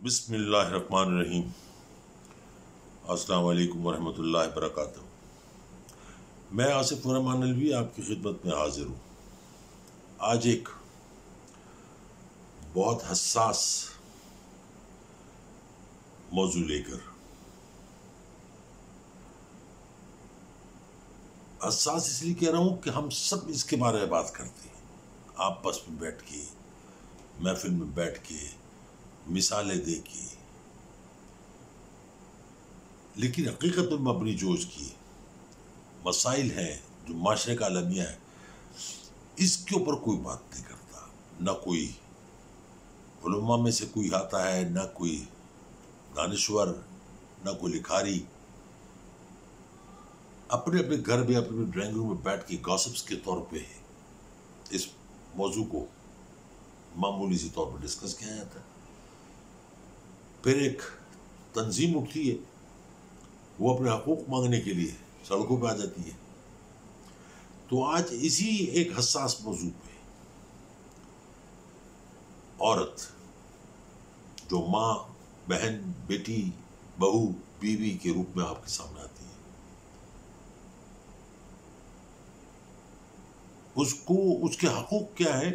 بسم اللہ الرحمن الرحیم۔ السلام علیکم ورحمۃ اللہ وبرکاتہ۔ میں آصف الرحمن الوی آپ کی خدمت میں حاضر ہوں۔ آج ایک بہت حساس موضوع لے کر، حساس اس لیے کہہ رہا ہوں کہ ہم سب اس کے بارے میں بات کرتے ہیں، آپس میں بیٹھ کے، محفل میں بیٹھ کے، مثالیں دے کے، لیکن حقیقت میں مبنی جو اس کی مسائل ہیں، جو معاشرے کا المیہ ہے، اس کے اوپر کوئی بات نہیں کرتا۔ نہ کوئی علماء میں سے کوئی آتا ہے، نہ کوئی دانشور، نہ کوئی لکھاری۔ اپنے اپنے گھر میں، اپنے ڈرائنگ روم میں بیٹھ کے گاسپس کے طور پہ اس موضوع کو معمولی سی طور پر ڈسکس کیا جاتا ہے۔ پھر ایک تنظیم اٹھتی ہے، وہ اپنے حقوق مانگنے کے لیے سڑکوں پہ آ جاتی ہے۔ تو آج اسی ایک حساس موضوع پہ عورت جو ماں، بہن، بیٹی، بہو، بیوی کے روپ میں آپ کے سامنے آتی ہے، اس کو اس کے حقوق کیا ہے،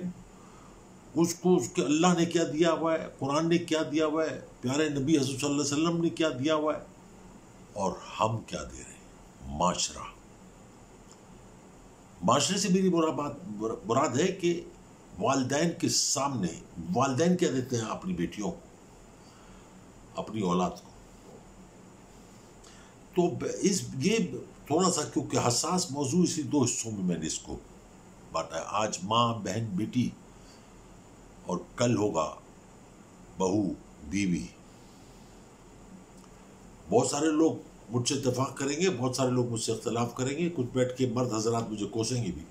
اس کو اس کے اللہ نے کیا دیا ہوا ہے، قرآن نے کیا دیا ہوا ہے، پیارے نبی حضرت صلی اللہ علیہ وسلم نے کیا دیا ہوا ہے، اور ہم کیا دے رہے ہیں۔ معاشرے سے میری مراد ہے کہ والدین کے سامنے والدین کیا دیتے ہیں اپنی بیٹیوں کو، اپنی اولاد کو۔ تو یہ تھوڑا سا کیونکہ حساس موضوع، اسی دو حصوں میں نے اس کو بانٹا ہے۔ آج ماں، بہن، بیٹی، اور کل ہوگا بہو، بیوی۔ بہت سارے لوگ مجھ سے اتفاق کریں گے، بہت سارے لوگ مجھ سے اختلاف کریں گے، کچھ بیٹھ کے مرد حضرات مجھے کوسیں گے بھی،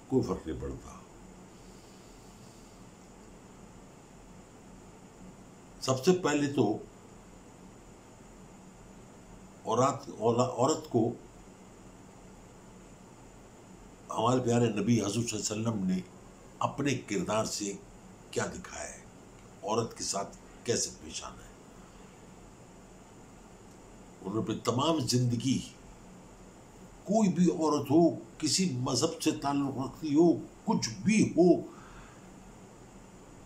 کوئی فرق نہیں پڑتا۔ سب سے پہلے تو عورت کو ہمارے پیارے نبی حضور صلی اللہ علیہ وسلم نے اپنے کردار سے کیا دکھایا ہے، عورت کے ساتھ کیسے پیش آنا ہے۔ انہوں نے اپنی تمام زندگی، کوئی بھی عورت ہو، کسی مذہب سے تعلق رکھتی ہو، کچھ بھی ہو،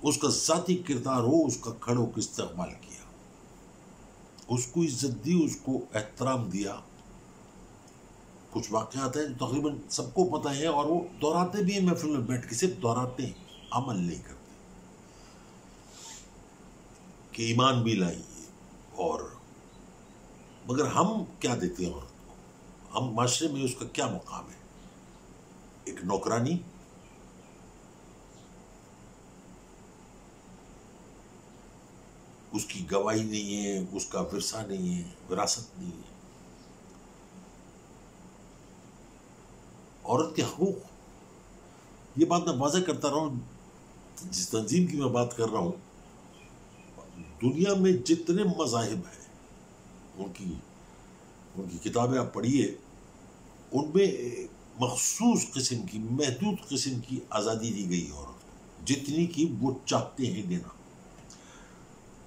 اس کا ذاتی کردار ہو، اس کا کھڑے ہو کے استقبال کیا، اس کو عزت دی، اس کو احترام دیا۔ کچھ واقعات ہیں جو تقریباً سب کو پتہ ہے، اور وہ دہراتے بھی ہیں محفل میں بیٹھ کے، صرف دہراتے ہیں، عمل نہیں کرتے کہ ایمان بھی لائیں۔ اور مگر ہم کیا دیتے ہیں عورت کو؟ ہم معاشرے میں اس کا کیا مقام ہے؟ ایک نوکرانی، اس کی گواہی نہیں ہے، اس کا ورثہ نہیں ہے، وراثت نہیں ہے۔ عورت کے حقوق، یہ بات میں واضح کرتا رہا ہوں، جس تنظیم کی میں بات کر رہا ہوں، دنیا میں جتنے مذاہب ہیں، ان کی کتابیں آپ پڑھیے، ان میں مخصوص قسم کی، محدود قسم کی آزادی دی گئی ہے عورت کو، جتنی کی وہ چاہتے ہیں دینا۔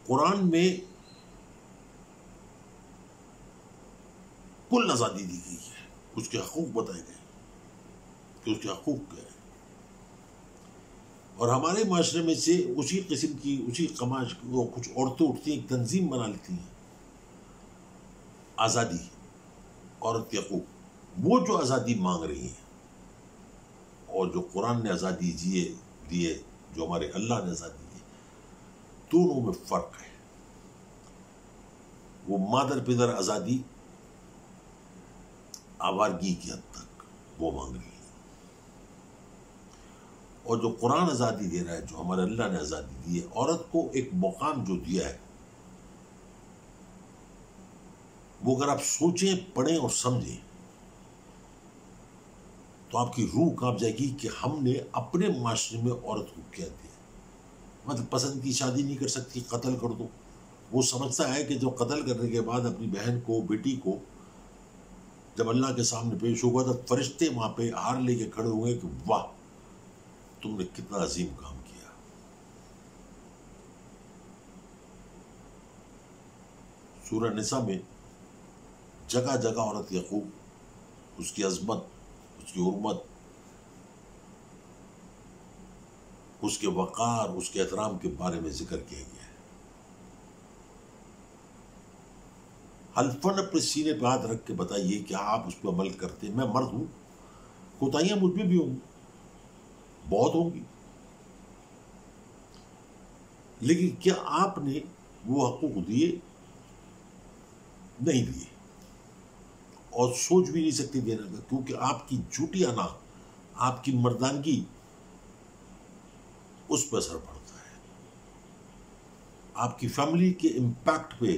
قرآن میں کل آزادی دی گئی ہے، اس کے حقوق بتائے گئے کہ اس کے حقوق کیا ہے۔ اور ہمارے معاشرے میں سے اسی قسم کی، اسی قماش کی وہ کچھ عورتیں اٹھتی ہیں، ایک تنظیم بنا لیتی ہیں، آزادی، عورت کے حقوق۔ وہ جو آزادی مانگ رہی ہیں، اور جو قرآن نے آزادی دیے، جو ہمارے اللہ نے آزادی دی، دونوں میں فرق ہے۔ وہ مادر پدر آزادی آوارگی کی حد تک وہ مانگ رہی ہے، اور جو قرآن آزادی دے رہا ہے، جو ہمارے اللہ نے آزادی دی ہے، عورت کو ایک مقام جو دیا ہے، وہ اگر آپ سوچیں، پڑھیں اور سمجھیں تو آپ کی روح کانپ جائے گی کہ ہم نے اپنے معاشرے میں عورت کو کیا دیا۔ مطلب پسند کی شادی نہیں کر سکتی، قتل کر دو۔ وہ سمجھتا ہے کہ جو قتل کرنے کے بعد اپنی بہن کو، بیٹی کو جب اللہ کے سامنے پیش ہوگا تو فرشتے وہاں پہ ہار لے کے کھڑے ہوئے کہ واہ، تم نے کتنا عظیم کام کیا۔ سورہ نساء میں جگہ جگہ عورت کے حقوق، اس کی عظمت، اس کی حرمت، اس کے وقار، اس کے احترام کے بارے میں ذکر کیا گیا ہے۔ حلفاً اپنے سینے پہ ہاتھ رکھ کے بتائیے کہ آپ اس پہ عمل کرتے ہیں۔ میں مرد ہوں، کوتاہیاں مجھ میں بھی ہوں گی، بہت ہوں گی، لیکن کیا آپ نے وہ حقوق دیے؟ نہیں دیے، اور سوچ بھی نہیں سکتے دینے کا، کیونکہ آپ کی جھوٹی انا، آپ کی مردانگی، اس پہ اثر پڑتا ہے، آپ کی فیملی کے امپیکٹ پہ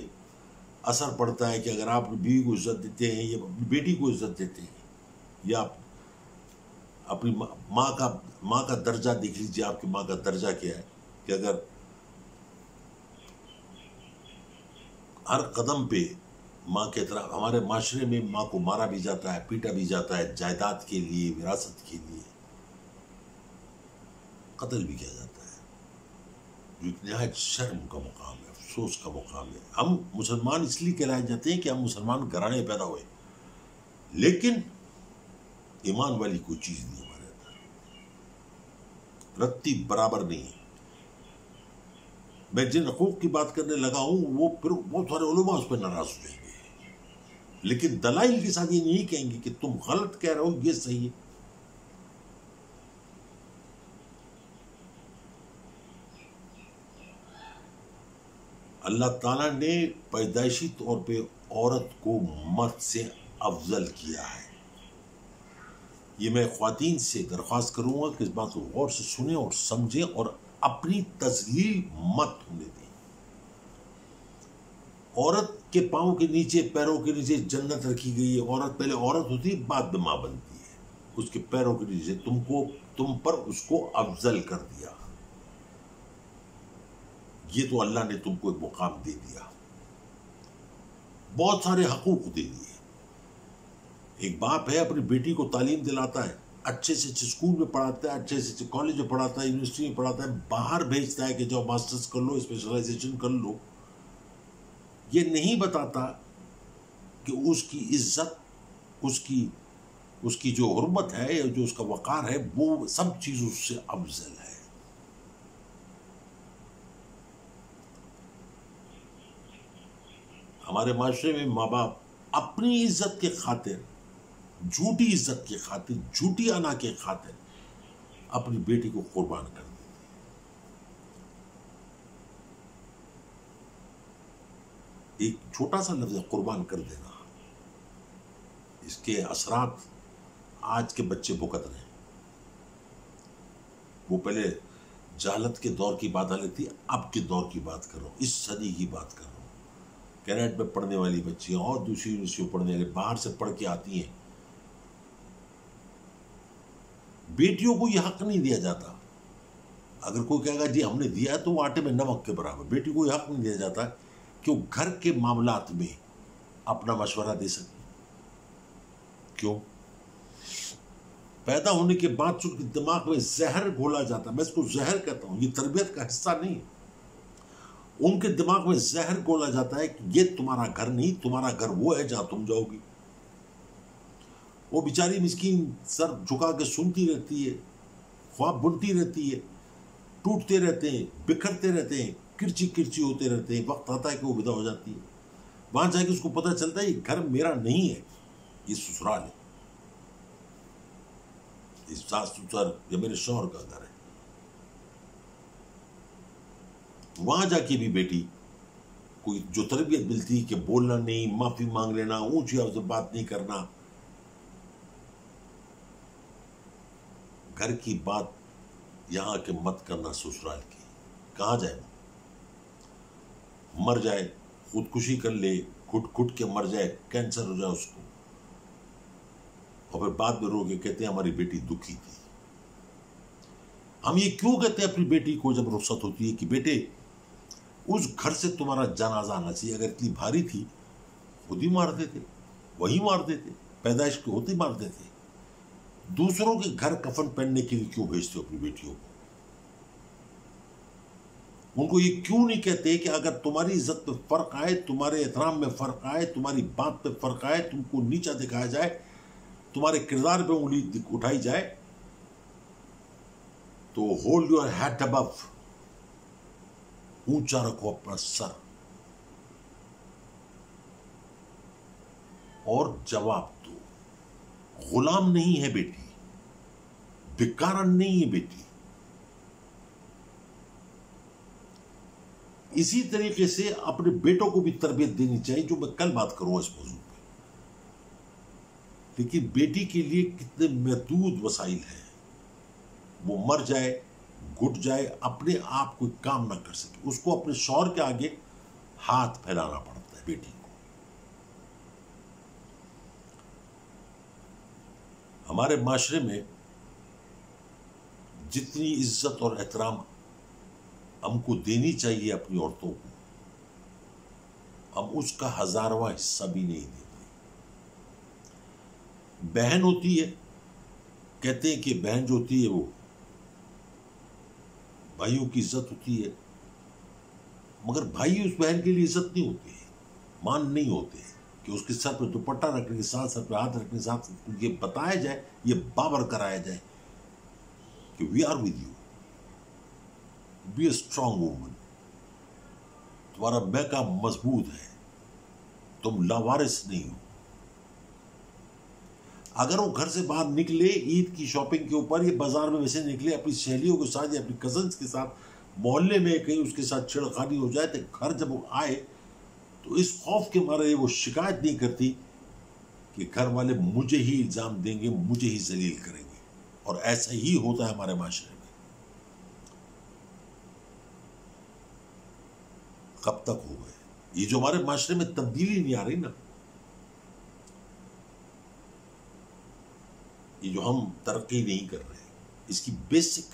اثر پڑتا ہے کہ اگر آپ بیوی کو عزت دیتے ہیں یا اپنی بیٹی کو عزت دیتے ہیں، یا اپنی ماں کا درجہ دیکھ لیجیے، آپ کی ماں کا درجہ کیا ہے کہ اگر ہر قدم پہ ماں کے طرح، ہمارے معاشرے میں ماں کو مارا بھی جاتا ہے، پیٹا بھی جاتا ہے، جائیداد کے لیے، وراثت کے لیے قتل بھی کیا جاتا ہے، جو ایک نہایت شرم کا مقام ہے، افسوس کا مقام ہے۔ ہم مسلمان اس لیے کہلائے جاتے ہیں کہ ہم مسلمان گھرانے پیدا ہوئے، لیکن ایمان والی کوئی چیز نہیں ہمارے اندر، رتی برابر نہیں ہے۔ میں جن حقوق کی بات کرنے لگا ہوں وہ پھر بہت سارے علماء اس پہ ناراض ہو جائیں گے، لیکن دلائل کے ساتھ یہ نہیں کہیں گے کہ تم غلط کہہ رہے ہو، یہ صحیح ہے۔ اللہ تعالیٰ نے پیدائشی طور پہ عورت کو مرد سے افضل کیا ہے۔ یہ میں خواتین سے درخواست کروں گا کہ اس بات کو غور سے سنیں اور سمجھیں اور اپنی تذلیل مت ہونے دیں۔ عورت کے پاؤں کے نیچے، پیروں کے نیچے جنت رکھی گئی ہے۔ عورت پہلے عورت ہوتی ہے، بعد میں ماں بنتی ہے۔ اس کے پیروں کے نیچے تم پر اس کو افضل کر دیا۔ یہ تو اللہ نے تم کو ایک مقام دے دیا، بہت سارے حقوق دے دیے۔ ایک باپ ہے، اپنی بیٹی کو تعلیم دلاتا ہے، اچھے سے اچھے اسکول میں پڑھاتا ہے، اچھے سے اچھے کالج میں پڑھاتا ہے، یونیورسٹی میں پڑھاتا ہے، باہر بھیجتا ہے کہ جاؤ ماسٹرز کر لو، اسپیشلائزیشن کر لو۔ یہ نہیں بتاتا کہ اس کی عزت، اس کی جو حرمت ہے یا جو اس کا وقار ہے، وہ سب چیزوں سے افضل ہے۔ ہمارے معاشرے میں ماں باپ اپنی عزت کے خاطر، جھوٹی عزت کے خاطر، جھوٹی انا کے خاطر اپنی بیٹی کو قربان کر دیتے ہیں۔ ایک چھوٹا سا لفظ ہے قربان کر دینا، اس کے اثرات آج کے بچے بھگت رہے ہیں۔ وہ پہلے جہالت کے دور کی بات الگ تھی، اب کے دور کی بات کر رہا ہوں، اس صدی کی بات کر رہا ہوں۔ کینیڈا میں پڑھنے والی بچیاں اور دوسری یونیورسٹی میں پڑھنے والی باہر سے پڑھ کے آتی ہیں، بیٹیوں کو یہ حق نہیں دیا جاتا۔ اگر کوئی کہے گا جی ہم نے دیا ہے تو وہ آٹے میں نمک کے برابر۔ بیٹی کو یہ حق نہیں دیا جاتا کہ وہ گھر کے معاملات میں اپنا مشورہ دے سکے۔ کیوں؟ پیدا ہونے کے بعد ان کے دماغ میں زہر گھولا جاتا ہے، میں اس کو زہر کہتا ہوں، یہ تربیت کا حصہ نہیں ہے۔ ان کے دماغ میں زہر گھولا جاتا ہے کہ یہ تمہارا گھر نہیں، تمہارا گھر وہ ہے جہاں تم جاؤ گی۔ وہ بیچاری مسکین سر جھکا کے سنتی رہتی ہے، خواب بنتی رہتی ہے، ٹوٹتے رہتے ہیں، بکھرتے رہتے ہیں، کرچی کرچی ہوتے رہتے ہیں۔ وقت آتا ہے کہ وہ ودا ہو جاتی ہے، وہاں جا کے اس کو پتہ چلتا ہے یہ گھر میرا نہیں ہے، یہ سسرال ہے، یہ ساس سسر یا میرے شوہر کا گھر ہے۔ وہاں جا کے بھی بیٹی کوئی جو تربیت ملتی کہ بولنا نہیں، معافی مانگ لینا، اونچی آواز سے بات نہیں کرنا، گھر کی بات یہاں کے مت کرنا، سسرال کی کہاں جائے، مر جائے، خودکشی کر لے، گھٹ گھٹ کے مر جائے، کینسر ہو جائے اس کو، اور پھر بعد میں رو کے کہتے ہیں ہماری بیٹی دکھی تھی۔ ہم یہ کیوں کہتے ہیں اپنی بیٹی کو جب رخصت ہوتی ہے کہ بیٹے اس گھر سے تمہارا جنازہ آنا چاہیے، اگر اتنی بھاری تھی خود ہی مار دیتے، وہی مار دیتے، پیدائش کے ہوتے ہی مار دیتے۔ دوسروں کے گھر کفن پہننے کے لیے کیوں بھیجتے ہو اپنی بیٹیوں کو؟ ان کو یہ کیوں نہیں کہتے کہ اگر تمہاری عزت میں فرق آئے، تمہارے احترام میں فرق آئے، تمہاری بات پہ فرق آئے، تم کو نیچا دکھایا جائے، تمہارے کردار پہ انگلی اٹھائی جائے، تو ہولڈ یور ہیڈ ابو، اونچا رکھو اپنا سر اور جواب دو. غلام نہیں ہے بیٹی، بیکارن نہیں ہے بیٹی. اسی طریقے سے اپنے بیٹوں کو بھی تربیت دینی چاہیے، جو میں کل بات کروں اس موضوع پہ. لیکن بیٹی کے لیے کتنے محدود وسائل ہیں، وہ مر جائے، گٹ جائے، اپنے آپ کوئی کام نہ کر سکے، اس کو اپنے شوہر کے آگے ہاتھ پھیلانا پڑتا ہے بیٹی کو. ہمارے معاشرے میں جتنی عزت اور احترام ہم کو دینی چاہیے اپنی عورتوں کو، ہم اس کا 1000واں حصہ بھی نہیں دیتے. بہن ہوتی ہے، کہتے ہیں کہ بہن جو ہوتی ہے وہ بھائیوں کی عزت ہوتی ہے، مگر بھائی اس بہن کے لیے عزت نہیں ہوتے، مان نہیں ہوتے، کہ اس کے سر پہ دوپٹہ رکھنے کے ساتھ، سر پہ ہاتھ رکھنے کے ساتھ یہ بتایا جائے، یہ باور کرایا جائے کہ we are with you, be a strong woman, تمہارا میکا مضبوط ہے، تم لاوارث نہیں ہو. اگر وہ گھر سے باہر نکلے عید کی شاپنگ کے اوپر، یا بازار میں ویسے نکلے اپنی سہیلیوں کے ساتھ یا اپنی کزنس کے ساتھ، محلے میں کہیں اس کے ساتھ چھڑخانی ہو جائے، تو گھر جب وہ آئے تو اس خوف کے مارے وہ شکایت نہیں کرتی کہ گھر والے مجھے ہی الزام دیں گے، مجھے ہی ذلیل کریں گے. اور ایسا ہی ہوتا ہے ہمارے معاشرے میں. کب تک ہو گئے یہ جو ہمارے معاشرے میں تبدیلی نہیں آ رہی نا، یہ جو ہم ترقی نہیں کر رہے، اس کی بیسک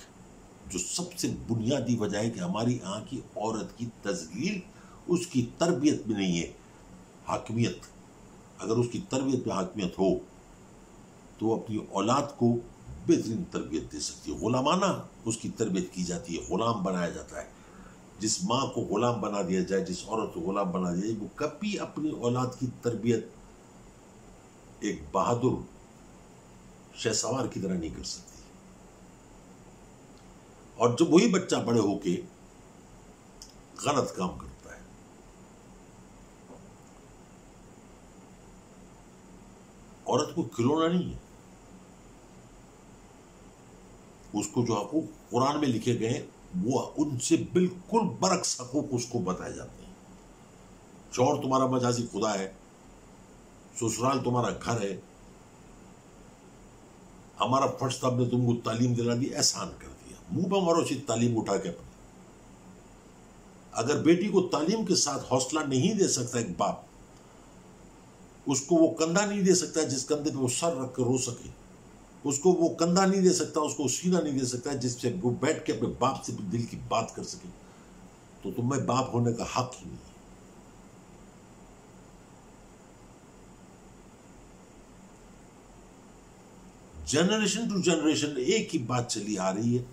جو سب سے بنیادی وجہ ہے کہ ہماری یہاں کی عورت کی تذلیل، اس کی تربیت میں نہیں ہے. حاکمیت، اگر اس کی تربیت میں حاکمیت ہو تو وہ اپنی اولاد کو بہترین تربیت دے سکتی ہے. غلامانہ اس کی تربیت کی جاتی ہے، غلام بنایا جاتا ہے. جس ماں کو غلام بنا دیا جائے، جس عورت کو غلام بنا دیا جائے، وہ کبھی اپنی اولاد کی تربیت ایک بہادر شہسوار کی طرح نہیں کر سکتی. اور جب وہی بچہ بڑے ہو کے غلط کام کرتا ہے، عورت کو کھلونا نہیں ہے. اس کو جو حقوق قرآن میں لکھے گئے وہ ان سے بالکل برعکس حقوق اس کو بتائے جاتے ہیں. شوہر تمہارا مجازی خدا ہے، سسرال تمہارا گھر ہے، ہمارا فرض تھا ہم نے تم کو تعلیم دلا دی، احسان کر دیا، منہ پہ مارو سی تعلیم اٹھا کے اپنی. اگر بیٹی کو تعلیم کے ساتھ حوصلہ نہیں دے سکتا ایک باپ، اس کو وہ کندھا نہیں دے سکتا جس کندھے پہ وہ سر رکھ کر رو سکے، اس کو وہ کندھا نہیں دے سکتا، اس کو سینہ نہیں دے سکتا جس سے وہ بیٹھ کے اپنے باپ سے دل کی بات کر سکے، تو تمہیں باپ ہونے کا حق ہی نہیں ہے. جنریشن ٹو جنریشن ایک ہی بات چلی آ رہی ہے،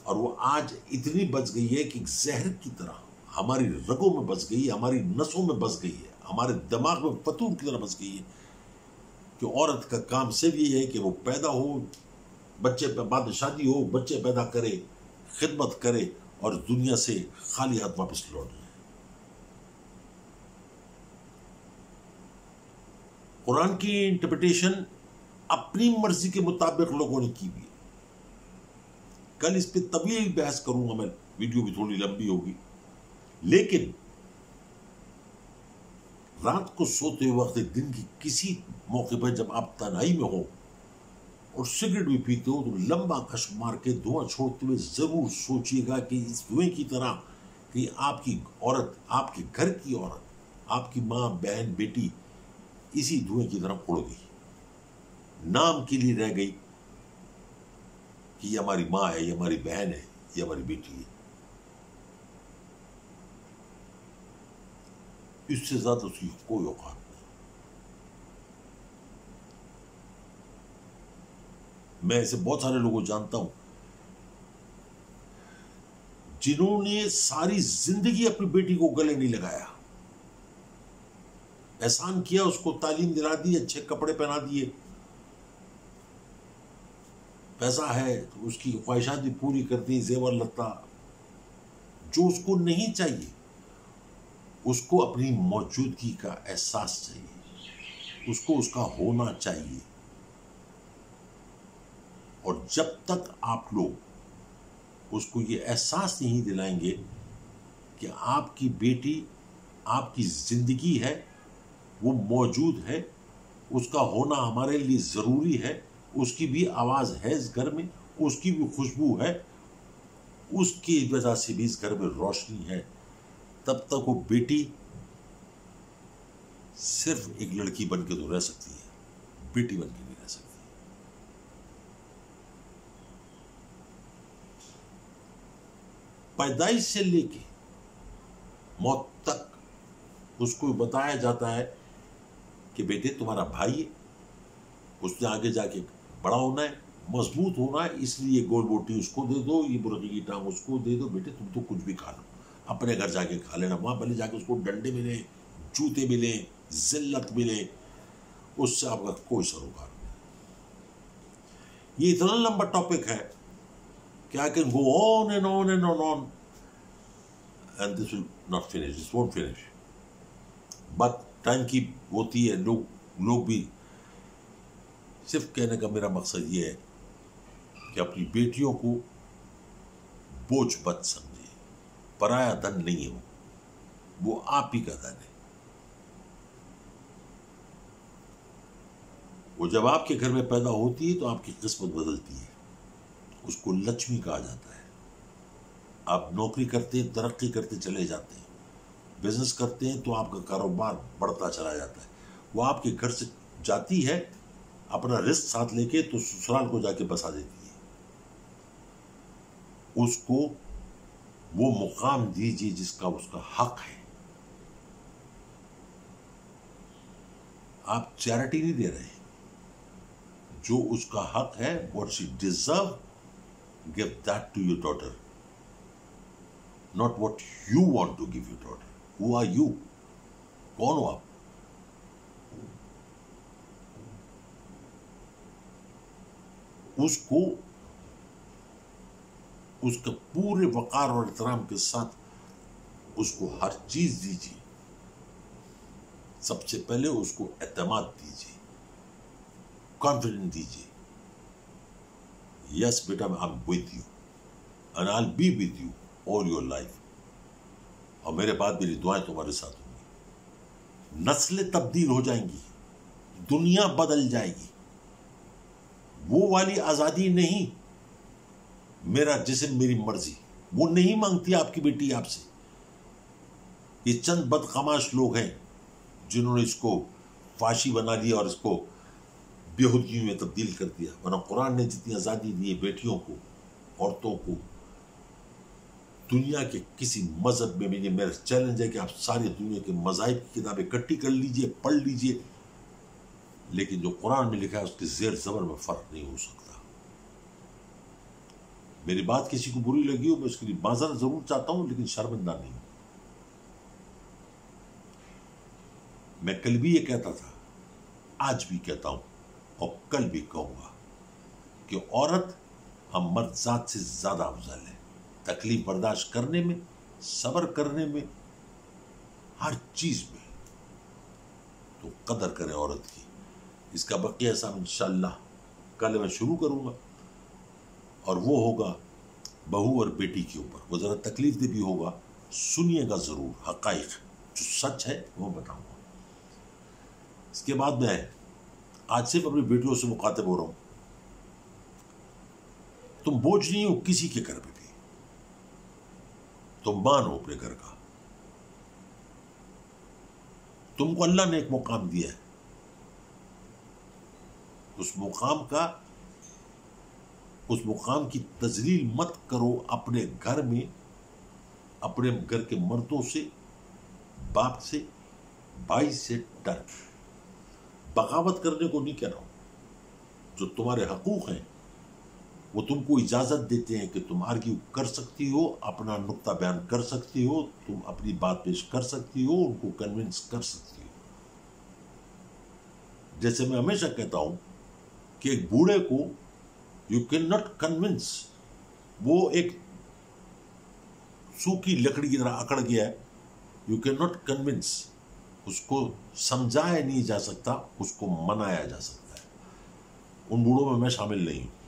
اور وہ آج اتنی بچ گئی ہے کہ ایک زہر کی طرح ہماری رگوں میں بس گئی ہے، ہماری نسوں میں بس گئی ہے، ہمارے دماغ میں فطور کی طرح بس گئی ہے کہ عورت کا کام صرف یہ ہے کہ وہ پیدا ہو، بچے پہ بعد شادی ہو، بچے پیدا کرے، خدمت کرے اور دنیا سے خالی ہاتھ واپس لوٹ جائے. قرآن کی انٹرپریٹیشن اپنی مرضی کے مطابق لوگوں نے کی بھی. کل اس پہ طویل بحث کروں گا میں، ویڈیو بھی تھوڑی لمبی ہوگی. لیکن رات کو سوتے وقت دن کی کسی موقع پر جب آپ تنہائی میں ہو اور سگریٹ بھی پیتے ہو، تو لمبا کش مار کے دھواں چھوڑتے ہوئے ضرور سوچیے گا کہ اس دھوئیں کی طرح کہ آپ کی عورت، آپ کے گھر کی عورت، آپ کی ماں، بہن، بیٹی اسی دھوئیں کی طرح اڑ گئی، نام کے لیے رہ گئی کہ یہ ہماری ماں ہے، یہ ہماری بہن ہے، یہ ہماری بیٹی ہے. اس سے زیادہ اس کی کوئی اوقات نہیں. میں ایسے بہت سارے لوگوں کو جانتا ہوں، جنہوں نے ساری زندگی اپنی بیٹی کو گلے نہیں لگایا، احسان کیا، اس کو تعلیم دلا دی، اچھے کپڑے پہنا دیے، پیسہ ہے تو اس کی خواہشات بھی پوری کر دی، زیور لتا، جو اس کو نہیں چاہیے، اس کو اپنی موجودگی کا احساس چاہیے، اس کو اس کا ہونا چاہیے۔ اور جب تک آپ لوگ اس کو یہ احساس نہیں دلائیں گے کہ آپ کی بیٹی آپ کی زندگی ہے، وہ موجود ہے، اس کا ہونا ہمارے لیے ضروری ہے، اس کی بھی آواز ہے اس گھر میں، اس کی بھی خوشبو ہے، اس کی وجہ سے بھی اس گھر میں روشنی ہے، تب تک وہ بیٹی صرف ایک لڑکی بن کے تو رہ سکتی ہے، بیٹی بن کے نہیں رہ سکتی۔ پیدائش سے لے کے موت تک اس کو بتایا جاتا ہے کہ بیٹے تمہارا بھائی ہے، اس نے آگے جا کے بڑا ہونا ہے، مضبوط ہونا ہے، اس لیے گول بوٹی اس کو دے دو، یہ مرغی کی ٹانگ اس کو دے دو، بیٹے تم تو کچھ بھی کھا لو، اپنے گھر جا کے کھا لینا، وہاں پہلے جا کے اس کو ڈنڈے ملیں، جوتے ملیں، ذلت ملے، اس سے آپ کا کوئی سروکار نہیں۔ یہ اتنا لمبا ٹاپک ہے کہ I can go on and on and on and this will not finish, this won't finish. بات ٹائم کی ہوتی ہے، لوگ بھی، صرف کہنے کا میرا مقصد یہ ہے کہ اپنی بیٹیوں کو بوجھ مت سمجھے، پرایا دھن نہیں ہے، وہ آپ ہی کا دھن ہے۔ وہ جب آپ کے گھر میں پیدا ہوتی ہے تو آپ کی قسمت بدلتی ہے، اس کو لکشمی کہا جاتا ہے۔ آپ نوکری کرتے ہیں، ترقی کرتے چلے جاتے ہیں، بزنس کرتے ہیں تو آپ کا کاروبار بڑھتا چلا جاتا ہے، وہ آپ کے گھر سے جاتی ہے اپنا رزق ساتھ لے کے تو سسرال کو جا کے بسا دیتی ہے۔ اس کو وہ مقام دیجیے جس کا اس کا حق ہے۔ آپ چیریٹی نہیں دے رہے، جو اس کا حق ہے، what she deserve, give that to your daughter, not what you want to give your daughter. Who are you? کون ہو آپ؟ اس کو اس کے پورے وقار اور احترام کے ساتھ اس کو ہر چیز دیجیے۔ سب سے پہلے اس کو اعتماد دیجیے، کانفیڈنس دیجیے، یس بیٹا I'm with you and I'll be with you all your life، اور میرے بعد میری دعائیں تمہارے ساتھ ہوں گی۔ نسلیں تبدیل ہو جائیں گی، دنیا بدل جائے گی۔ وہ والی آزادی نہیں، میرا جسم میری مرضی، وہ نہیں مانگتی آپ کی بیٹی آپ سے۔ یہ چند بدقماش لوگ ہیں جنہوں نے اس کو فاشی بنا لیا اور اس کو بےہودگی میں تبدیل کر دیا، ورنہ قرآن نے جتنی آزادی دی ہے بیٹیوں کو، عورتوں کو، دنیا کے کسی مذہب میں بھی نہیں۔ میرا چیلنج ہے کہ آپ ساری دنیا کے مذاہب کی کتابیں اکٹھی کر لیجئے، پڑھ لیجئے، لیکن جو قرآن میں لکھا ہے اس کے زیر زبر میں فرق نہیں ہو سکتا۔ میری بات کسی کو بری لگی ہو، میں اس کے لیے معذرت ضرور چاہتا ہوں، لیکن شرمندہ نہیں ہوں۔ میں کل بھی یہ کہتا تھا، آج بھی کہتا ہوں اور کل بھی کہوں گا کہ عورت ہم مرد ذات سے زیادہ افضل ہے، تکلیف برداشت کرنے میں، صبر کرنے میں، ہر چیز میں۔ تو قدر کریں عورت کی۔ اس کا بقیہ حساب انشاءاللہ کل میں شروع کروں گا، اور وہ ہوگا بہو اور بیٹی کے اوپر۔ وہ ذرا تکلیف دہ بھی ہوگا، سنیے گا ضرور، حقائق جو سچ ہے وہ بتاؤں گا۔ اس کے بعد میں آج صرف اپنی بیٹیوں سے مخاطب ہو رہا ہوں، تم بوجھ نہیں ہو کسی کے گھر میں بھی، تم مان ہو اپنے گھر کا۔ تم کو اللہ نے ایک مقام دیا ہے، اس مقام کی تذلیل مت کرو اپنے گھر میں، اپنے گھر کے مردوں سے، باپ سے، بھائی سے ڈر۔ بغاوت کرنے کو نہیں کہہ رہا ہوں، جو تمہارے حقوق ہیں وہ تم کو اجازت دیتے ہیں کہ تم آرگیو کر سکتی ہو، اپنا نقطہ بیان کر سکتی ہو، تم اپنی بات پیش کر سکتی ہو، ان کو کنونس کر سکتی ہو۔ جیسے میں ہمیشہ کہتا ہوں کہ ایک بوڑھے کو یو کین ناٹ کنونس، وہ ایک سوکھی لکڑی کی طرح اکڑ گیا ہے، یو کین ناٹ کنونس، اس کو سمجھایا نہیں جا سکتا، اس کو منایا جا سکتا ہے۔ ان بوڑھوں میں میں شامل نہیں ہوں،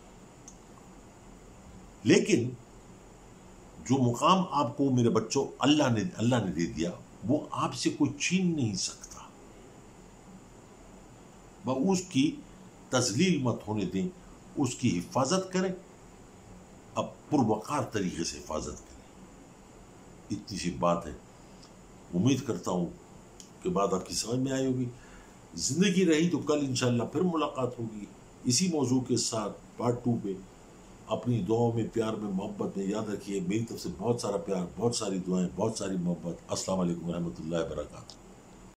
لیکن جو مقام آپ کو میرے بچوں اللہ نے دے دیا، وہ آپ سے کوئی چھین نہیں سکتا۔ اس کی تذلیل مت ہونے دیں، اس کی حفاظت کریں، اب پروقار طریقے سے حفاظت کریں۔ اتنی سی بات ہے، امید کرتا ہوں کہ بات آپ کی سمجھ میں آئی ہوگی۔ زندگی رہی تو کل انشاءاللہ پھر ملاقات ہوگی اسی موضوع کے ساتھ پارٹ 2 پہ۔ اپنی دعاؤں میں، پیار میں، محبت میں یاد رکھیے۔ میری طرف سے بہت سارا پیار، بہت ساری دعائیں، بہت ساری محبت۔ السلام علیکم ورحمۃ اللہ وبرکاتہ۔